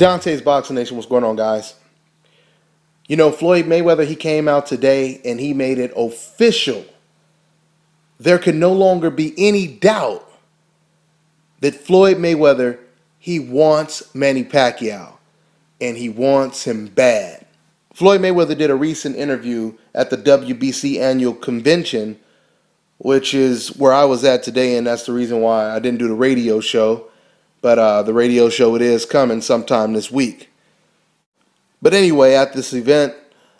Dante's Boxing Nation, what's going on, guys? You know, Floyd Mayweather, he came out today and he made it official. There can no longer be any doubt that Floyd Mayweather, he wants Manny Pacquiao, and he wants him bad. Floyd Mayweather did a recent interview at the WBC annual convention, which is where I was at today, and that's the reason why I didn't do the radio show. But the radio show, it is coming sometime this week. But anyway, at this event,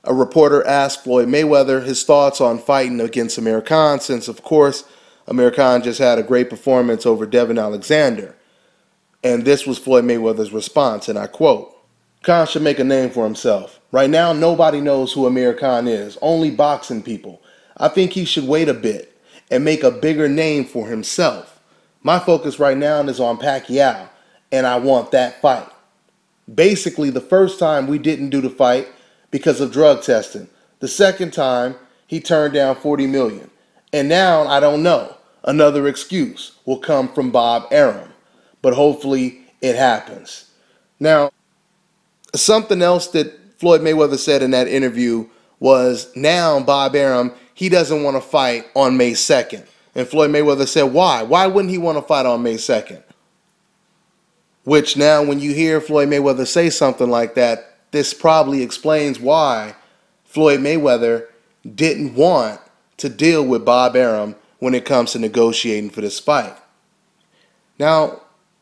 a reporter asked Floyd Mayweather his thoughts on fighting against Amir Khan, since, of course, Amir Khan just had a great performance over Devin Alexander. And this was Floyd Mayweather's response, and I quote, "Khan should make a name for himself. Right now, nobody knows who Amir Khan is, only boxing people. I think he should wait a bit and make a bigger name for himself. My focus right now is on Pacquiao, and I want that fight." Basically, the first time we didn't do the fight because of drug testing. The second time, he turned down $40 million. And now, I don't know. Another excuse will come from Bob Arum. But hopefully, it happens. Now, something else that Floyd Mayweather said in that interview was, now Bob Arum, he doesn't want to fight on May 2nd. And Floyd Mayweather said, why? Why wouldn't he want to fight on May 2nd? Which now, when you hear Floyd Mayweather say something like that, this probably explains why Floyd Mayweather didn't want to deal with Bob Arum when it comes to negotiating for this fight. Now,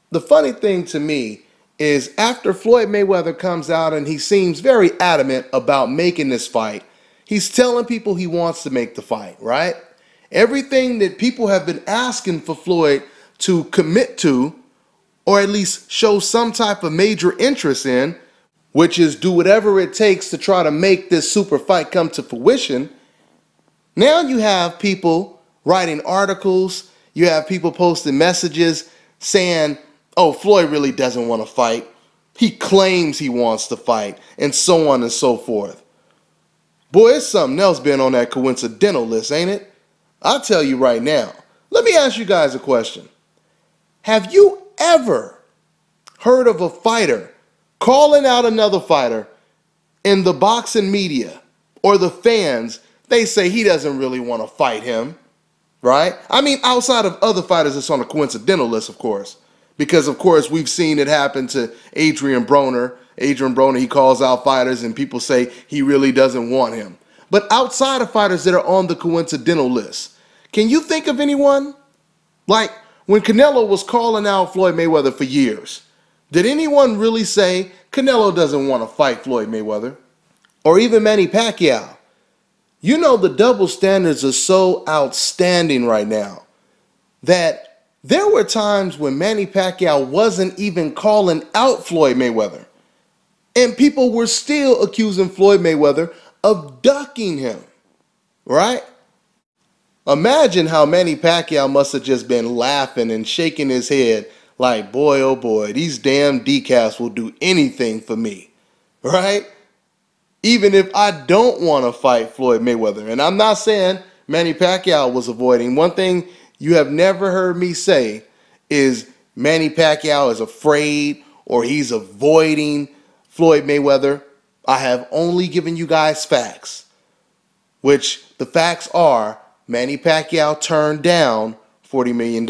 the funny thing to me is after Floyd Mayweather comes out and he seems very adamant about making this fight, he's telling people he wants to make the fight, right? Everything that people have been asking for Floyd to commit to, or at least show some type of major interest in, which is do whatever it takes to try to make this super fight come to fruition. Now you have people writing articles, you have people posting messages saying, oh, Floyd really doesn't want to fight. He claims he wants to fight, and so on and so forth. Boy, it's something else being on that coincidental list, ain't it? I'll tell you right now. Let me ask you guys a question. Have you ever heard of a fighter calling out another fighter in the boxing media or the fans? They say he doesn't really want to fight him, right? I mean, outside of other fighters that's on the coincidental list, of course, because of course we've seen it happen to Adrian Broner. Adrian Broner, he calls out fighters and people say he really doesn't want him. But outside of fighters that are on the coincidental list, can you think of anyone? Like, when Canelo was calling out Floyd Mayweather for years, did anyone really say Canelo doesn't want to fight Floyd Mayweather? Or even Manny Pacquiao? You know, the double standards are so outstanding right now that there were times when Manny Pacquiao wasn't even calling out Floyd Mayweather, and people were still accusing Floyd Mayweather of ducking him, right? Imagine how Manny Pacquiao must have just been laughing and shaking his head like, boy, oh boy, these damn decafs will do anything for me, right? Even if I don't want to fight Floyd Mayweather. And I'm not saying Manny Pacquiao was avoiding. One thing you have never heard me say is Manny Pacquiao is afraid or he's avoiding Floyd Mayweather. I have only given you guys facts, which the facts are Manny Pacquiao turned down $40 million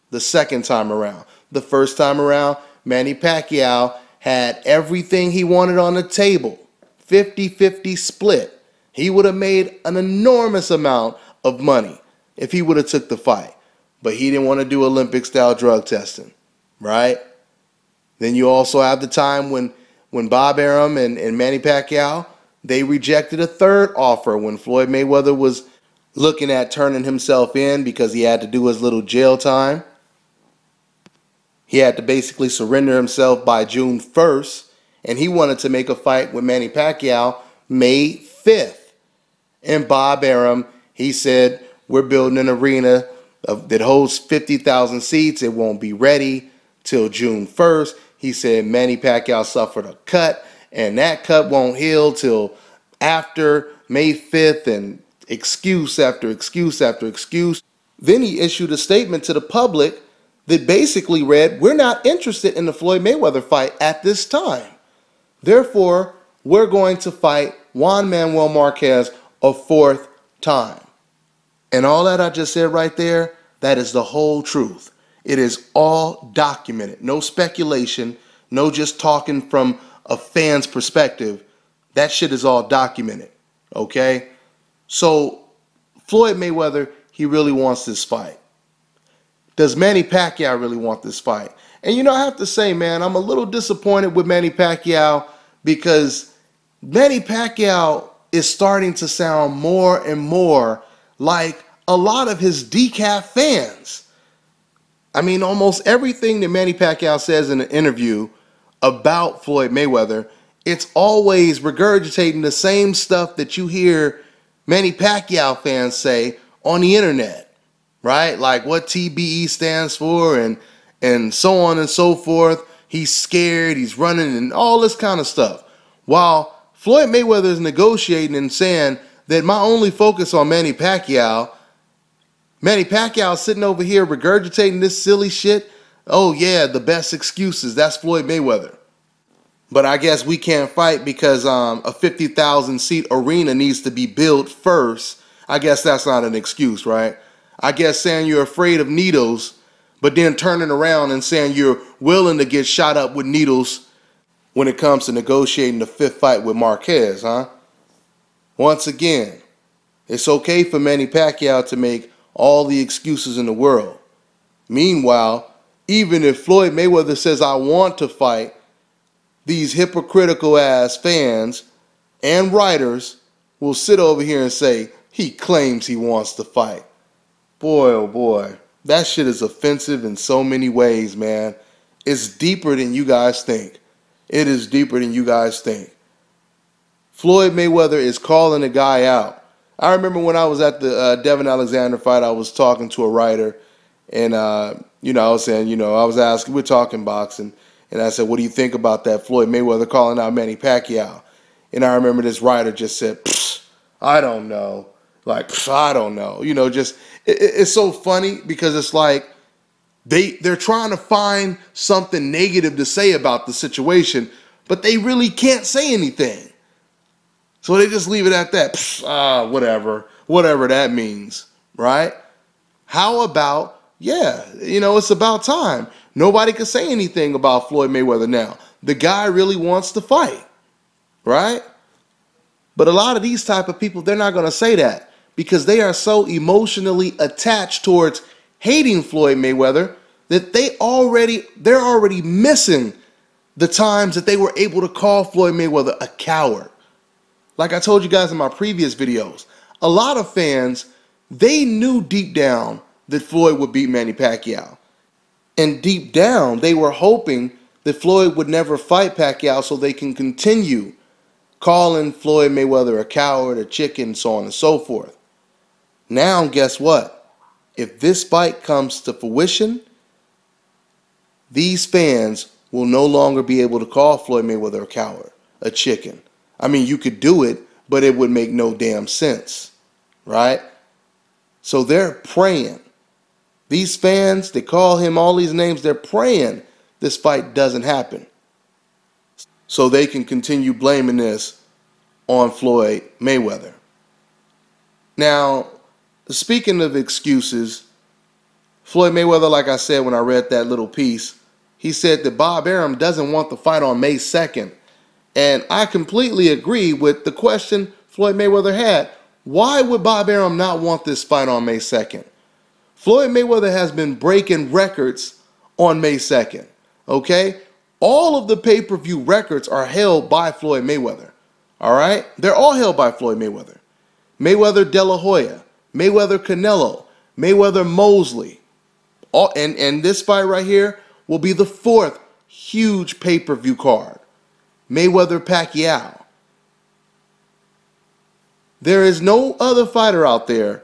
the second time around. The first time around, Manny Pacquiao had everything he wanted on the table. 50-50 split. He would have made an enormous amount of money if he would have took the fight. But he didn't want to do Olympic-style drug testing, right? Then you also have the time when Bob Arum and Manny Pacquiao, they rejected a third offer when Floyd Mayweather was looking at turning himself in because he had to do his little jail time. He had to basically surrender himself by June 1st, and he wanted to make a fight with Manny Pacquiao May 5th. And Bob Arum, he said, we're building an arena that holds 50,000 seats. It won't be ready till June 1st. He said Manny Pacquiao suffered a cut, and that cut won't heal till after May 5th, and excuse after excuse after excuse. Then he issued a statement to the public that basically read, we're not interested in the Floyd Mayweather fight at this time. Therefore, we're going to fight Juan Manuel Marquez a fourth time. And all that I just said right there, that is the whole truth. It is all documented. No speculation, no just talking from a fan's perspective. That shit is all documented. Okay? So, Floyd Mayweather, he really wants this fight. Does Manny Pacquiao really want this fight? And you know, I have to say, man, I'm a little disappointed with Manny Pacquiao because Manny Pacquiao is starting to sound more and more like a lot of his decaf fans. I mean, almost everything that Manny Pacquiao says in an interview about Floyd Mayweather, it's always regurgitating the same stuff that you hear Manny Pacquiao fans say on the internet, right? Like what TBE stands for and so on and so forth. He's scared, he's running, and all this kind of stuff. While Floyd Mayweather is negotiating and saying that my only focus on Manny Pacquiao is sitting over here regurgitating this silly shit. Oh yeah, the best excuses. That's Floyd Mayweather. But I guess we can't fight because a 50,000 seat arena needs to be built first. I guess that's not an excuse, right? I guess saying you're afraid of needles, but then turning around and saying you're willing to get shot up with needles when it comes to negotiating the fifth fight with Marquez, huh? Once again, it's okay for Manny Pacquiao to make all the excuses in the world. Meanwhile, even if Floyd Mayweather says, I want to fight, these hypocritical ass fans and writers will sit over here and say, he claims he wants to fight. Boy, oh boy, that shit is offensive in so many ways, man. It's deeper than you guys think. It is deeper than you guys think. Floyd Mayweather is calling the guy out. I remember when I was at the Devin Alexander fight, I was talking to a writer, and I was saying, I was asking, we're talking boxing, and I said, what do you think about that Floyd Mayweather calling out Manny Pacquiao? And I remember this writer just said, I don't know. Like, I don't know. It's so funny because it's like they're trying to find something negative to say about the situation, but they really can't say anything. So they just leave it at that. Whatever that means, right? How about, it's about time. Nobody can say anything about Floyd Mayweather now. The guy really wants to fight, right? But a lot of these type of people, they're not going to say that because they are so emotionally attached towards hating Floyd Mayweather that they're already missing the times that they were able to call Floyd Mayweather a coward. Like I told you guys in my previous videos, a lot of fans, they knew deep down that Floyd would beat Manny Pacquiao. And deep down, they were hoping that Floyd would never fight Pacquiao so they can continue calling Floyd Mayweather a coward, a chicken, so on and so forth. Now, guess what? If this fight comes to fruition, these fans will no longer be able to call Floyd Mayweather a coward, a chicken. I mean, you could do it, but it would make no damn sense, right? So they're praying. These fans, they call him all these names, they're praying this fight doesn't happen so they can continue blaming this on Floyd Mayweather. Now, speaking of excuses, Floyd Mayweather, like I said when I read that little piece, he said that Bob Arum doesn't want the fight on May 2nd. And I completely agree with the question Floyd Mayweather had. Why would Bob Arum not want this fight on May 2nd? Floyd Mayweather has been breaking records on May 2nd, okay? All of the pay-per-view records are held by Floyd Mayweather, all right? They're all held by Floyd Mayweather. Mayweather De La Hoya, Mayweather Canelo, Mayweather Mosley. And this fight right here will be the fourth huge pay-per-view card. Mayweather Pacquiao. There is no other fighter out there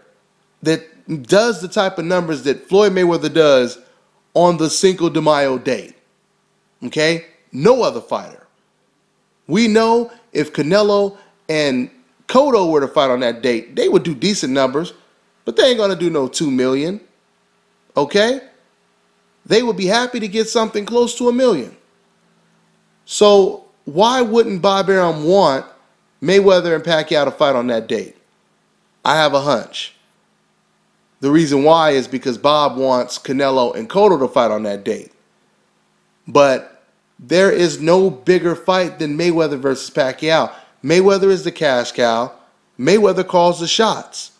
that does the type of numbers that Floyd Mayweather does on the Cinco de Mayo date. Okay? No other fighter. We know if Canelo and Cotto were to fight on that date, they would do decent numbers, but they ain't going to do no 2 million. Okay? they would be happy to get something close to $1 million. So why wouldn't Bob Arum want Mayweather and Pacquiao to fight on that date? I have a hunch. The reason why is because Bob wants Canelo and Cotto to fight on that date. But there is no bigger fight than Mayweather versus Pacquiao. Mayweather is the cash cow. Mayweather calls the shots.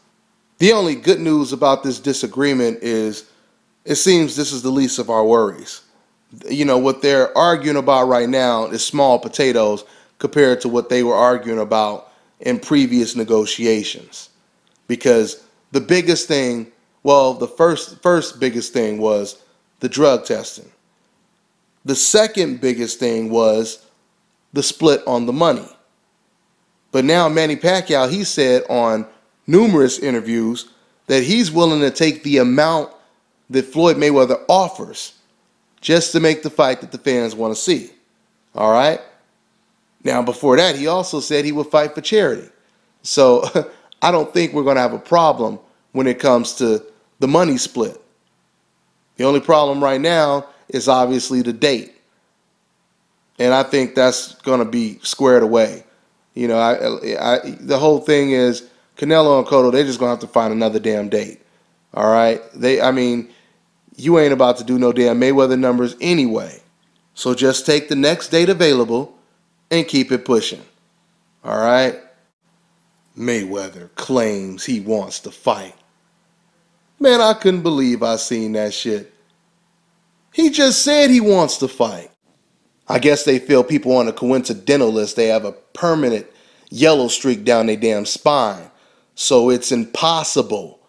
The only good news about this disagreement is it seems this is the least of our worries. You know, what they're arguing about right now is small potatoes compared to what they were arguing about in previous negotiations. Because the biggest thing, well, the first biggest thing was the drug testing. The second biggest thing was the split on the money. But now Manny Pacquiao, he said on numerous interviews that he's willing to take the amount that Floyd Mayweather offers just to make the fight that the fans want to see. All right? Now, before that, he also said he would fight for charity. So I don't think we're going to have a problem when it comes to the money split. The only problem right now is obviously the date. And I think that's going to be squared away. You know, the whole thing is Canelo and Cotto, they're just going to have to find another damn date. All right? You ain't about to do no damn Mayweather numbers anyway. So just take the next date available and keep it pushing. All right? Mayweather claims he wants to fight. Man, I couldn't believe I seen that shit. He just said he wants to fight. I guess they feel people on a coincidental list, they have a permanent yellow streak down their damn spine. So it's impossible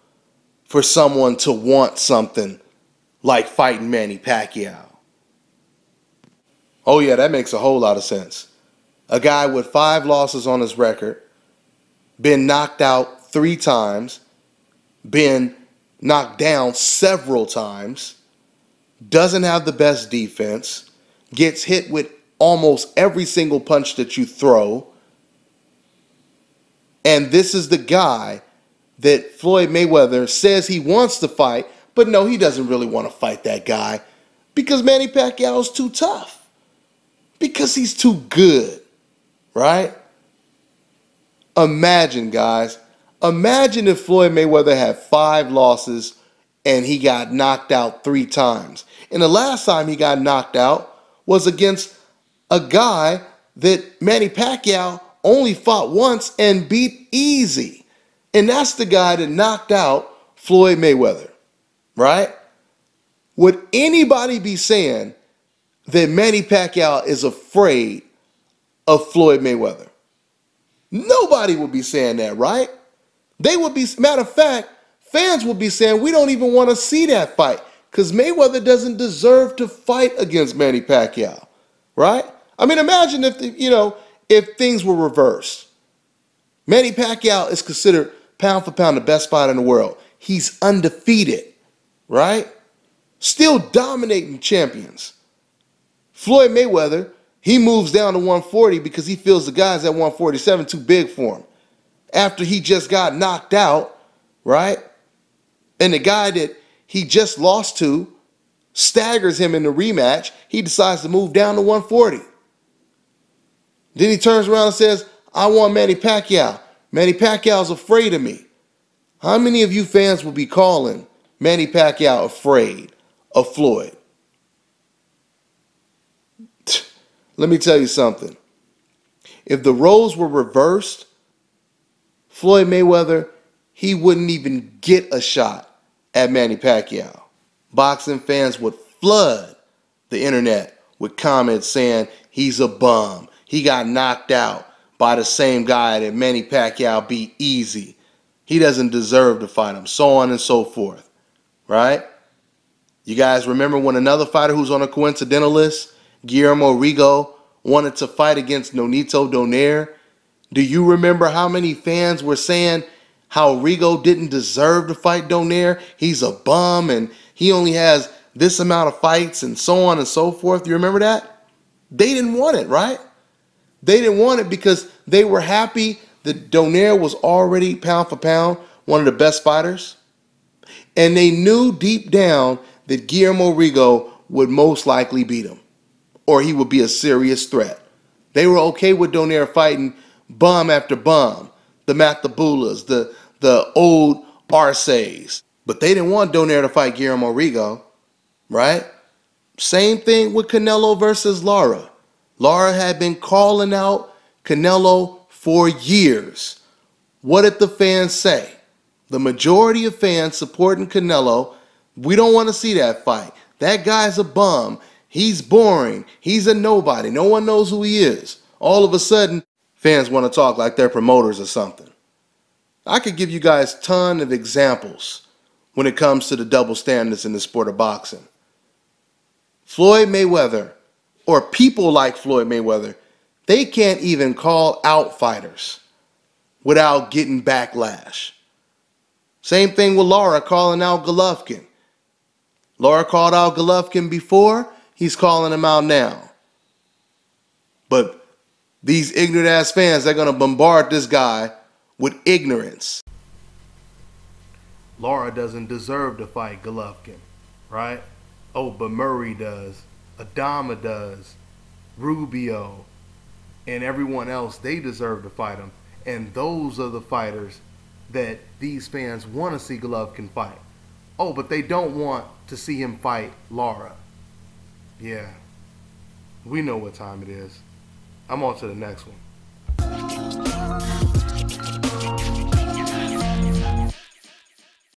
for someone to want something like fighting Manny Pacquiao. Oh yeah, that makes a whole lot of sense. A guy with 5 losses on his record, been knocked out 3 times, been knocked down several times, doesn't have the best defense, gets hit with almost every single punch that you throw. And this is the guy that Floyd Mayweather says he wants to fight, but no, he doesn't really want to fight that guy because Manny Pacquiao is too tough. Because he's too good, right? Imagine, guys. Imagine if Floyd Mayweather had 5 losses and he got knocked out 3 times. And the last time he got knocked out was against a guy that Manny Pacquiao only fought once and beat easy. And that's the guy that knocked out Floyd Mayweather, right? Would anybody be saying that Manny Pacquiao is afraid of Floyd Mayweather? Nobody would be saying that, right? They would be, matter of fact, fans would be saying we don't even want to see that fight because Mayweather doesn't deserve to fight against Manny Pacquiao, right? I mean, imagine if things were reversed. Manny Pacquiao is considered pound for pound the best fighter in the world. He's undefeated, right? Still dominating champions. Floyd Mayweather, he moves down to 140 because he feels the guys at 147 too big for him. After he just got knocked out, right? And the guy that he just lost to staggers him in the rematch. He decides to move down to 140. Then he turns around and says, I want Manny Pacquiao. Manny Pacquiao's afraid of me. How many of you fans will be calling Manny Pacquiao afraid of Floyd? Let me tell you something. If the roles were reversed, Floyd Mayweather, he wouldn't even get a shot at Manny Pacquiao. Boxing fans would flood the internet with comments saying he's a bum. He got knocked out by the same guy that Manny Pacquiao beat easy. He doesn't deserve to fight him, so on and so forth, right? You guys remember when another fighter who's on a coincidental list, Guillermo Rigo, wanted to fight against Nonito Donaire? Do you remember how many fans were saying how Rigo didn't deserve to fight Donaire? He's a bum and he only has this amount of fights and so on and so forth. You remember that? They didn't want it, right? They didn't want it because they were happy that Donaire was already pound for pound one of the best fighters. And they knew deep down that Guillermo Rigo would most likely beat him, or he would be a serious threat. They were okay with Donaire fighting bum after bum, the Matabulas, the old Arces, but they didn't want Donaire to fight Guillermo Rigo, right? Same thing with Canelo versus Lara. Lara had been calling out Canelo for years. What did the fans say? The majority of fans supporting Canelo, we don't want to see that fight. That guy's a bum. He's boring. He's a nobody. No one knows who he is. All of a sudden, fans want to talk like they're promoters or something. I could give you guys a ton of examples when it comes to the double standards in the sport of boxing. Floyd Mayweather, or people like Floyd Mayweather, they can't even call out fighters without getting backlash. Same thing with Lara calling out Golovkin. Lara called out Golovkin before, he's calling him out now. But these ignorant ass fans, they're going to bombard this guy with ignorance. Lara doesn't deserve to fight Golovkin, right? Oh, but Murray does. Adama does. Rubio. And everyone else, they deserve to fight him. And those are the fighters that these fans want to see Golovkin fight. Oh, but they don't want to see him fight Lara. Yeah. We know what time it is. I'm on to the next one.